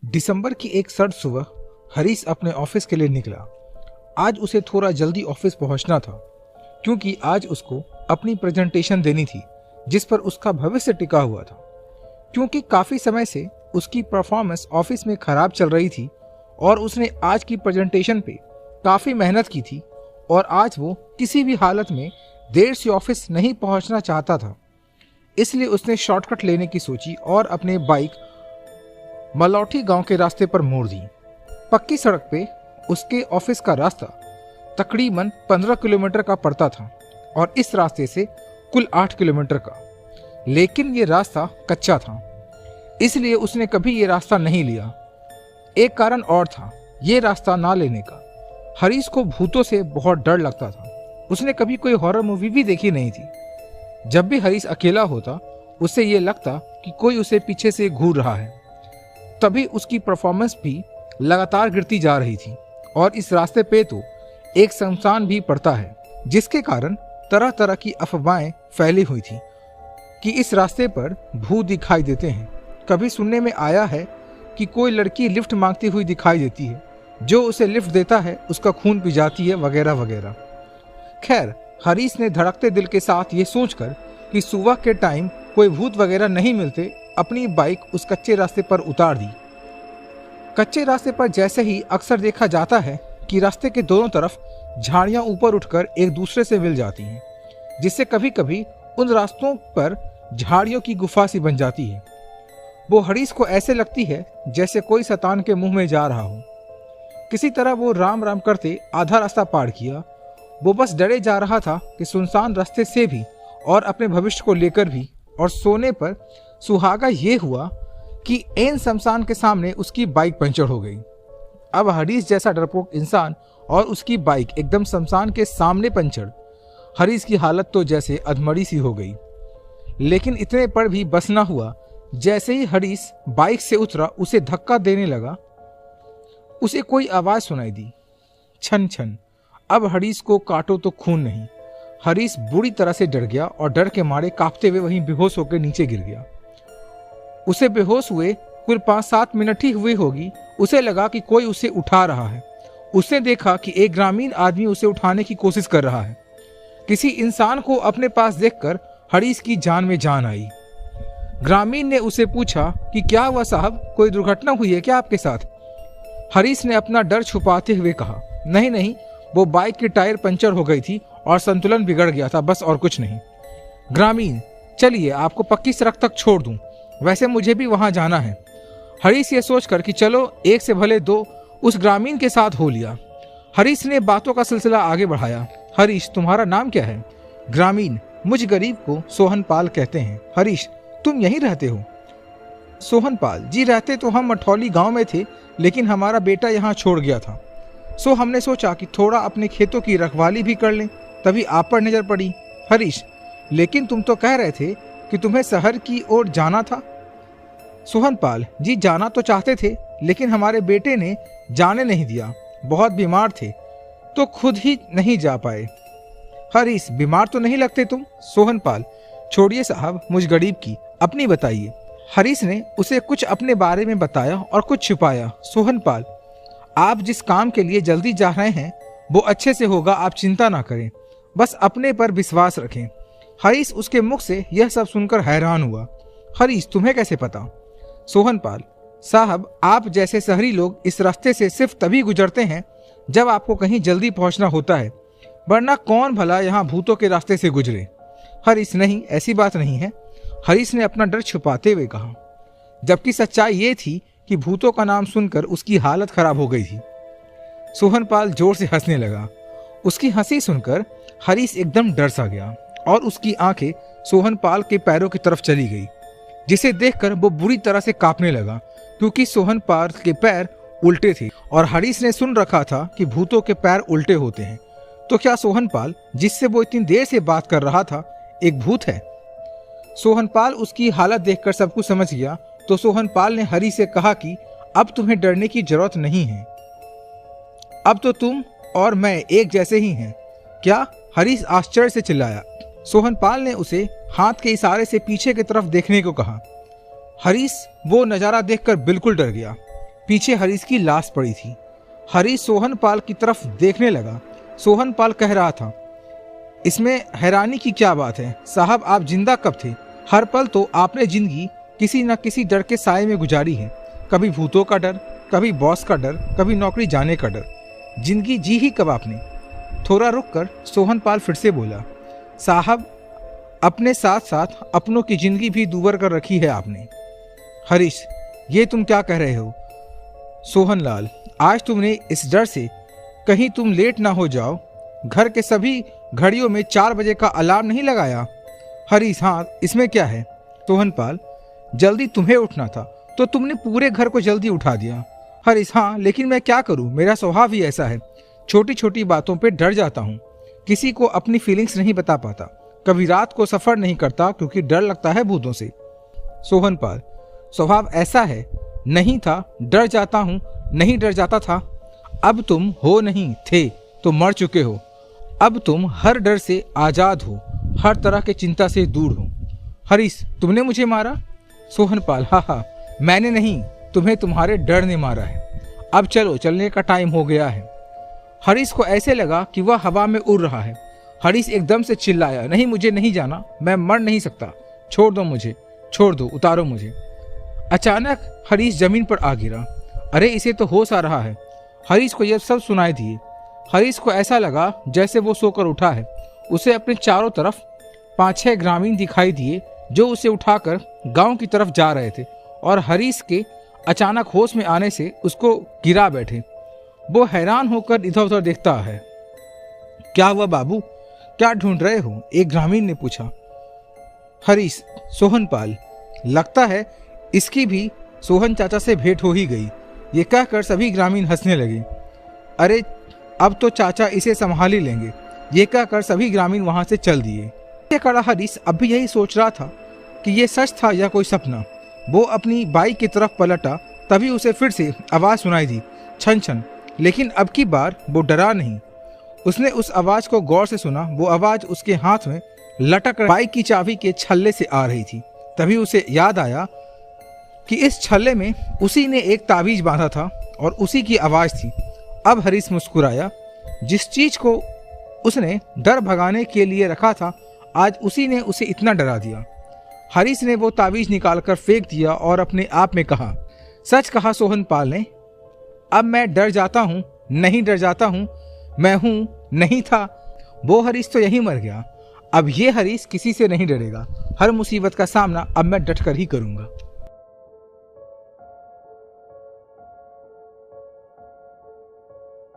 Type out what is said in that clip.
दिसंबर की एक सर्द सुबह हरीश अपने ऑफिस के लिए निकला। आज उसे थोड़ा जल्दी ऑफिस पहुंचना था क्योंकि आज उसको अपनी प्रेजेंटेशन देनी थी जिस पर उसका भविष्य टिका हुआ था। क्योंकि काफ़ी समय से उसकी परफॉर्मेंस ऑफिस में खराब चल रही थी और उसने आज की प्रेजेंटेशन पे काफ़ी मेहनत की थी और आज वो किसी भी हालत में देर से ऑफिस नहीं पहुंचना चाहता था। इसलिए उसने शॉर्टकट लेने की सोची और अपने बाइक मलौठी गांव के रास्ते पर मोड़ दी। पक्की सड़क पे उसके ऑफिस का रास्ता तकरीबन 15 किलोमीटर का पड़ता था और इस रास्ते से कुल 8 किलोमीटर का, लेकिन ये रास्ता कच्चा था इसलिए उसने कभी ये रास्ता नहीं लिया। एक कारण और था ये रास्ता ना लेने का। हरीश को भूतों से बहुत डर लगता था। उसने कभी कोई हॉरर मूवी भी देखी नहीं थी। जब भी हरीश अकेला होता उसे ये लगता कि कोई उसे पीछे से घूर रहा है। तभी उसकी परफॉर्मेंस भी लगातार गिरती जा रही थी और इस रास्ते पे तो एक शमशान भी पड़ता है जिसके कारण तरह तरह की अफवाहें फैली हुई थी कि इस रास्ते पर भूत दिखाई देते हैं। कभी सुनने में आया है कि कोई लड़की लिफ्ट मांगती हुई दिखाई देती है, जो उसे लिफ्ट देता है उसका खून पी जाती है, वगैरह वगैरह। खैर, हरीश ने धड़कते दिल के साथ ये सोचकर कि सुबह के टाइम कोई भूत वगैरह नहीं मिलते, अपनी बाइक उस कच्चे रास्ते पर उतार दी। कच्चे रास्ते पर जैसे ही अक्सर देखा जाता है कि रास्ते के दोनों तरफ झाड़ियां ऊपर उठकर एक दूसरे से मिल जाती हैं, जिससे कभी कभी उन रास्तों पर झाड़ियों की गुफा सी बन जाती है। वो हरीश को ऐसे लगती है जैसे कोई शैतान के मुंह में जा रहा हो। किसी तरह वो राम राम करते आधा रास्ता पार किया। वो बस डरे जा रहा था कि सुनसान रास्ते से भी और अपने भविष्य को लेकर भी। और सोने पर सुहागा ये हुआ कि ऐन शमशान के सामने उसकी बाइक पंचर हो गई। अब हरीश जैसा डरपोक इंसान और उसकी बाइक एकदम शमशान के सामने पंचर। हरीश की हालत तो जैसे अधमरी सी हो गई। लेकिन इतने पर भी बस ना हुआ। जैसे ही हरीश बाइक से उतरा उसे धक्का देने लगा, उसे कोई आवाज सुनाई दी, छन छन। अब हरीश को काटो तो खून नहीं। हरीश बुरी तरह से डर गया और डर के मारे कांपते हुए वहीं बेहोश होकर नीचे गिर गया। उसे बेहोश हुए कुल 5-7 मिनट ही हुई होगी। उसे लगा कि कोई उसे उठा रहा है। उसने देखा कि एक ग्रामीण आदमी उसे उठाने की कोशिश कर रहा है। किसी इंसान को अपने पास देखकर हरीश की जान में जान आई। ग्रामीण ने उसे पूछा कि क्या हुआ साहब, कोई दुर्घटना हुई है क्या आपके साथ? हरीश ने अपना डर छुपाते हुए कहा, नहीं नहीं, वो बाइक के टायर पंचर हो गई थी और संतुलन बिगड़ गया था, बस और कुछ नहीं। ग्रामीण, चलिए आपको पक्की सड़क तक छोड़ दूं, वैसे मुझे भी वहां जाना है। हरीश ये सोचकर कि चलो एक से भले दो, उस ग्रामीण के साथ हो लिया। हरीश ने बातों का सिलसिला आगे बढ़ाया। हरीश, तुम्हारा नाम क्या है? ग्रामीण, मुझ गरीब को सोहनपाल कहते हैं। हरीश, तुम यहीं रहते हो? सोहनपाल, जी रहते तो हम मठौली गांव में थे, लेकिन हमारा बेटा यहाँ छोड़ गया था, सो हमने सोचा कि थोड़ा अपने खेतों की रखवाली भी कर लें, तभी आप पर नजर पड़ी। हरीश, लेकिन तुम तो कह रहे थे कि तुम्हें शहर की ओर जाना था। सोहनपाल, जी जाना तो चाहते थे, लेकिन हमारे बेटे ने जाने नहीं दिया। बहुत बीमार थे तो खुद ही नहीं जा पाए। हरीश, बीमार तो नहीं लगते तुम? सोहनपाल, छोड़िए साहब मुझ गरीब की, अपनी बताइए। हरीश ने उसे कुछ अपने बारे में बताया और कुछ छुपाया। सोहनपाल, आप जिस काम के लिए जल्दी जा रहे हैं वो अच्छे से होगा, आप चिंता ना करें, बस अपने पर विश्वास रखें। हरीश उसके मुख से यह सब सुनकर हैरान हुआ। हरीश, तुम्हें कैसे पता? सोहनपाल, साहब आप जैसे शहरी लोग इस रास्ते से सिर्फ तभी गुजरते हैं जब आपको कहीं जल्दी पहुंचना होता है, वरना कौन भला यहाँ भूतों के रास्ते से गुजरे? हरीश, नहीं, ऐसी बात नहीं है। हरीश ने अपना डर छुपाते हुए कहा, जबकि सच्चाई ये थी कि भूतों का नाम सुनकर उसकी हालत खराब हो गई थी। सोहनपाल जोर से हंसने लगा। उसकी हंसी सुनकर हरीश एकदम डर सा गया और उसकी आंखें सोहनपाल के पैरों की तरफ चली गई, जिसे देखकर वो बुरी तरह से कांपने लगा, क्योंकि सोहनपाल के पैर उल्टे थे और हरीश ने सुन रखा था कि भूतों के पैर उल्टे होते हैं। तो क्या सोहनपाल जिससे वो इतनी देर से बात कर रहा था एक भूत है? सोहनपाल उसकी हालत देखकर सब कुछ समझ गया, तो सोहनपाल ने हरीश से कहा कि अब तुम्हें डरने की जरूरत नहीं है, अब तो तुम और मैं एक जैसे ही हैं। क्या? हरीश आश्चर्य से चिल्लाया। सोहनपाल ने उसे हाथ के इशारे से पीछे की तरफ देखने को कहा। हरीश वो नज़ारा देखकर बिल्कुल डर गया। पीछे हरीश की लाश पड़ी थी। हरीश सोहनपाल की तरफ देखने लगा। सोहनपाल कह रहा था, इसमें हैरानी की क्या बात है साहब, आप जिंदा कब थे? हर पल तो आपने जिंदगी किसी न किसी डर के साए में गुजारी है। कभी भूतों का डर, कभी बॉस का डर, कभी नौकरी जाने का डर। जिंदगी जी ही कब आपने? थोड़ा रुककर सोहनपाल फिर से बोला, साहब अपने साथ साथ अपनों की जिंदगी भी दूभर कर रखी है आपने। हरीश, ये तुम क्या कह रहे हो? सोहनलाल, आज तुमने इस डर से कहीं तुम लेट ना हो जाओ, घर के सभी घड़ियों में 4 बजे का अलार्म नहीं लगाया? हरीश, हाँ इसमें क्या है? सोहनपाल, जल्दी तुम्हें उठना था तो तुमने पूरे घर को जल्दी उठा दिया। हरीश, हाँ लेकिन मैं क्या करूं, मेरा स्वभाव ही ऐसा है। छोटी छोटी बातों पे डर जाता हूँ, किसी को अपनी फीलिंग्स नहीं बता पाता। कभी रात को सफर नहीं करता क्योंकि डर लगता है भूतों से। सोहनपाल, स्वभाव ऐसा है, नहीं था डर जाता हूँ, नहीं डर जाता था। अब तुम हो नहीं थे तो मर चुके हो। अब तुम हर डर से आजाद हो, हर तरह के चिंता से दूर हो। हरीश, तुमने मुझे मारा? सोहनपाल, हाँ, मैंने नहीं, तुम्हें तुम्हारे डर ने मारा है। अब चलो, चलने का टाइम हो गया है। हरीश को ऐसे लगा कि वह हवा में उड़ रहा है। हरीश एकदम से चिल्लाया, नहीं मुझे नहीं जाना, मैं मर नहीं सकता, छोड़ दो मुझे, छोड़ दो, उतारो मुझे। अचानक हरीश जमीन पर आ गिरा। अरे इसे तो होश आ रहा है। हरीश को यह सब सुनाई दिए। हरीश को ऐसा लगा जैसे वो सोकर उठा है। उसे अपने चारों तरफ 5-6 ग्रामीण दिखाई दिए जो उसे उठाकर गांव की तरफ जा रहे थे और हरीश के अचानक होश में आने से उसको गिरा बैठे। वो हैरान होकर इधर उधर देखता है। क्या हुआ बाबू, क्या ढूंढ रहे हो? एक ग्रामीण ने पूछा। हरीश, सोहनपाल, लगता है इसकी भी सोहन चाचा से भेंट हो ही गई। ये कहकर सभी ग्रामीण हंसने लगे। अरे अब तो चाचा इसे संभाल ही लेंगे, ये कहकर सभी ग्रामीण वहां से चल दिए। खड़ा हरीश अब भी यही सोच रहा था कि ये सच था या कोई सपना। वो अपनी बाइक की तरफ पलटा, तभी उसे फिर से आवाज सुनाई दी, छन छन। लेकिन अब की बार वो डरा नहीं। उसने उस आवाज को गौर से सुना। वो आवाज उसके हाथ में लटक बाइक की चाबी के छल्ले से आ रही थी। तभी उसे याद आया कि इस छल्ले में उसी ने एक ताबीज बांधा था और उसी की आवाज थी। अब हरीश मुस्कुराया। जिस चीज को उसने डर भगाने के लिए रखा था, आज उसी ने उसे इतना डरा दिया। हरीश ने वो ताबीज निकालकर फेंक दिया और अपने आप में कहा, सच कहा सोहनपाल ने, अब मैं डर जाता हूँ, नहीं डर जाता हूँ, मैं हूँ, नहीं था। वो हरीश तो यहीं मर गया। अब ये हरीश किसी से नहीं डरेगा। हर मुसीबत का सामना अब मैं डट कर ही करूँगा।